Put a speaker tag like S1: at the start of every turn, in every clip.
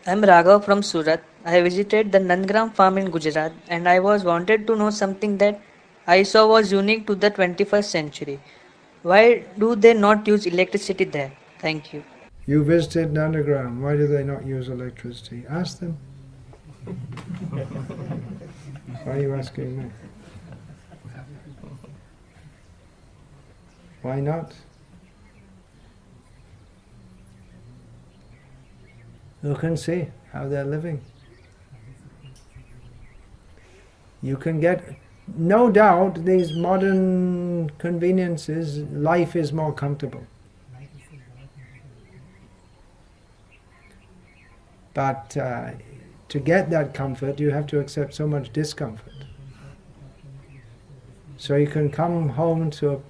S1: I'm Raghav from Surat. I visited the Nandagram farm in Gujarat and I was wanted to know something that I saw was unique to the 21st century. Why do they not use electricity there? Thank you.
S2: You visited Nandagram. Why do they not use electricity? Ask them. Why are you asking me? Why not? Look and see how they're living. You can get, no doubt, these modern conveniences, life is more comfortable. But to get that comfort, you have to accept so much discomfort. So you can come home to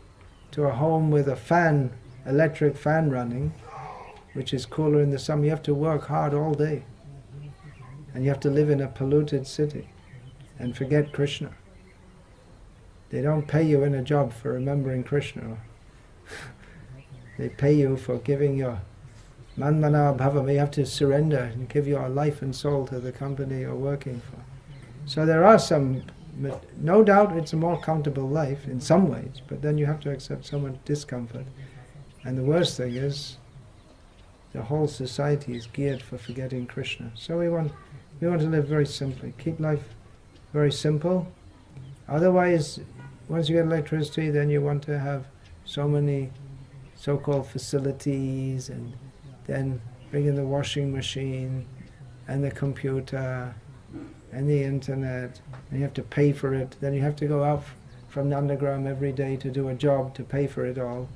S2: a home with a fan, electric fan running, which is cooler in the summer. You have to work hard all day. And you have to live in a polluted city and forget Krishna. They don't pay you in a job for remembering Krishna. They pay you for giving your manmana bhava. You have to surrender and give your life and soul to the company you're working for. So there are some, no doubt it's a more comfortable life in some ways, but then you have to accept so much discomfort. And the worst thing is, the whole society is geared for forgetting Krishna. So we want to live very simply. Keep life very simple. Otherwise, once you get electricity, then you want to have so many so-called facilities, and then bring in the washing machine, and the computer, and the internet, and you have to pay for it. Then you have to go out from Nandagram every day to do a job to pay for it all.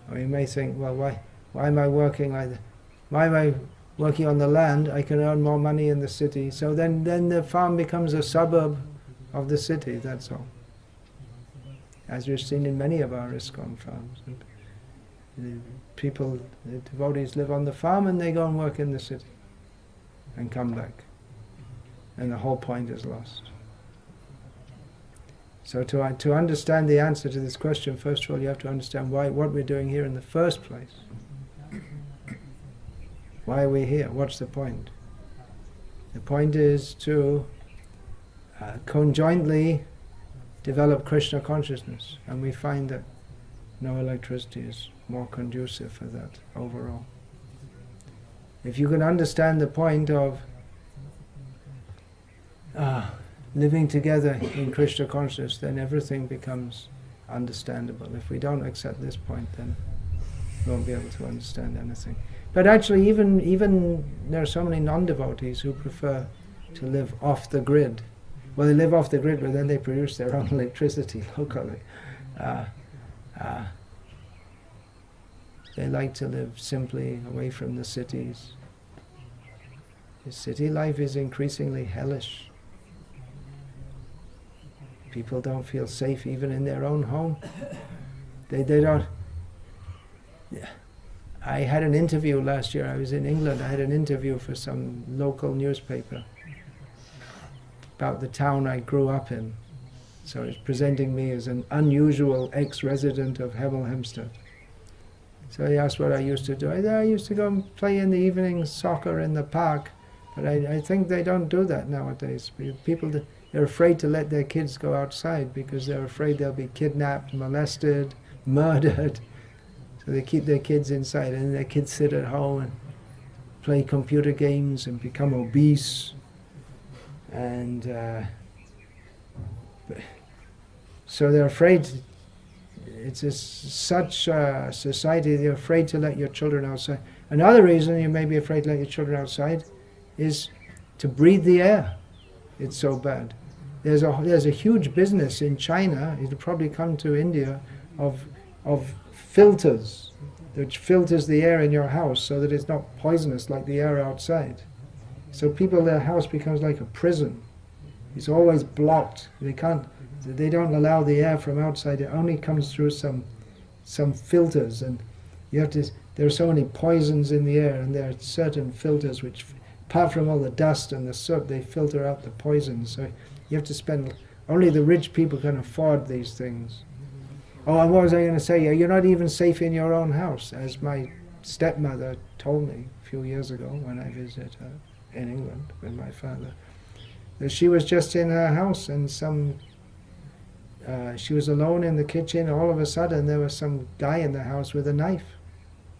S2: Or you may think, well, why am I working like that? Why am I working on the land? I can earn more money in the city. So then the farm becomes a suburb of the city, that's all. As we've seen in many of our ISKCON farms. The people, the devotees live on the farm and they go and work in the city and come back. And the whole point is lost. So to understand the answer to this question, first of all, you have to understand what we're doing here in the first place. Why are we here? What's the point? The point is to conjointly develop Krishna consciousness, and we find that no electricity is more conducive for that overall. If you can understand the point of living together in Krishna consciousness, then everything becomes understandable. If we don't accept this point, then we won't be able to understand anything. But actually, even there are so many non-devotees who prefer to live off the grid. Well, they live off the grid, but then they produce their own electricity locally. They like to live simply away from the cities. The city life is increasingly hellish. People don't feel safe even in their own home. They don't. Yeah. I had an interview last year. I was in England. I had an interview for some local newspaper about the town I grew up in. So it's presenting me as an unusual ex-resident of Hemel Hempstead. So he asked what I used to do. I used to go and play in the evening soccer in the park, but I think they don't do that nowadays. People, they're afraid to let their kids go outside because they're afraid they'll be kidnapped, molested, murdered. So they keep their kids inside, and their kids sit at home and play computer games and become obese. And so they're afraid. It's such a society, they're afraid to let your children outside. Another reason you may be afraid to let your children outside is to breathe the air. It's so bad. There's a huge business in China, it'll probably come to India, of filters, which filters the air in your house so that it's not poisonous like the air outside. So their house becomes like a prison. It's always blocked. They don't allow the air from outside. It only comes through some filters, and there are so many poisons in the air, and there are certain filters which, apart from all the dust and the soot, they filter out the poisons. So you have to spend, only the rich people can afford these things. Oh, and what was I going to say? You're not even safe in your own house, as my stepmother told me a few years ago when I visited her in England with my father, that she was just in her house and she was alone in the kitchen. All of a sudden there was some guy in the house with a knife.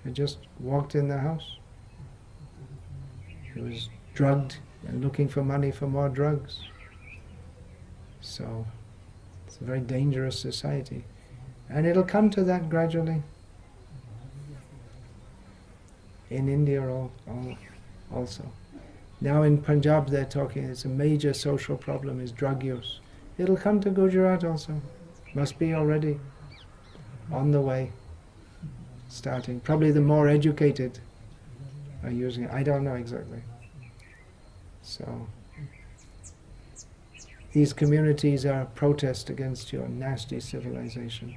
S2: He just walked in the house. He was drugged and looking for money for more drugs. So it's a very dangerous society. And it'll come to that gradually. In India also. Now in Punjab they're talking, it's a major social problem is drug use. It'll come to Gujarat also. Must be already on the way, starting. Probably the more educated are using it. I don't know exactly. So these communities are a protest against your nasty civilization.